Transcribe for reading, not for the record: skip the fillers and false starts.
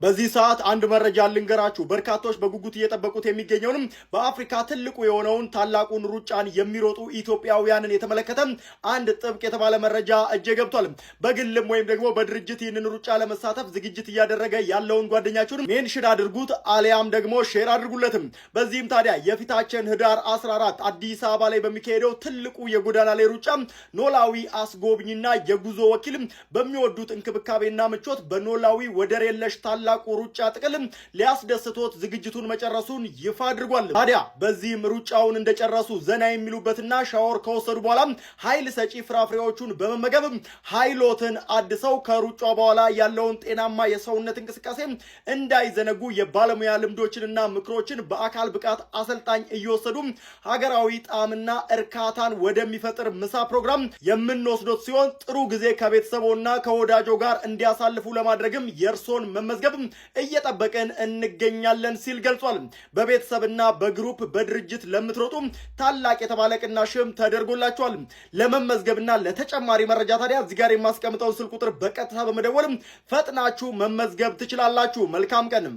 በዚህ ሰዓት አንድ መረጃ ልንገራችሁ። በርካቶች በጉጉት እየጠበቁት የሚገኘውንም በአፍሪካ ትልቁ የሆነውን ታላቁን ሩጫን የሚሮጡ ኢትዮጵያውያንን የተመለከተ አንድ ጥብቅ የተባለ መረጃ እጄ ገብቷል። በግልም ወይም ደግሞ በድርጅት ይህንን ሩጫ ለመሳተፍ ዝግጅት እያደረገ ያለውን ጓደኛችሁን ሜንሽን አድርጉት አሊያም ደግሞ ሼር አድርጉለትም። በዚህም ታዲያ የፊታችን ህዳር 14 አዲስ አበባ ላይ በሚካሄደው ትልቁ የጎዳና ላይ ሩጫ ኖላዊ አስጎብኝና የጉዞ ወኪል በሚወዱት እንክብካቤና ምቾት በኖላዊ ወደር የለሽ ታላቁ ሩጫ ጥቅል ሊያስደስቶት ዝግጅቱን መጨረሱን ይፋ አድርጓል። ታዲያ በዚህም ሩጫውን እንደጨረሱ ዘና የሚሉበትና ሻወር ከወሰዱ በኋላ ኃይል ሰጪ ፍራፍሬዎቹን በመመገብ ኃይሎትን አድሰው ከሩጫ በኋላ ያለውን ጤናማ የሰውነት እንቅስቃሴ እንዳይዘነጉ የባለሙያ ልምዶችንና ምክሮችን በአካል ብቃት አሰልጣኝ እየወሰዱ ሀገራዊ ጣዕምና እርካታን ወደሚፈጥር ምሳ ፕሮግራም የምንወስዶት ሲሆን ጥሩ ጊዜ ከቤተሰቦና ከወዳጆ ጋር እንዲያሳልፉ ለማድረግም የእርሶን መመዝገብ እየጠበቀን እንገኛለን ሲል ገልጿል። በቤተሰብና በግሩፕ በድርጅት ለምትሮጡ ታላቅ የተባለ ቅናሽም ተደርጎላቸዋል። ለመመዝገብና ለተጨማሪ መረጃ ታዲያ እዚህ ጋር የማስቀምጠውን ስልክ ቁጥር በቀጥታ በመደወል ፈጥናችሁ መመዝገብ ትችላላችሁ። መልካም ቀንም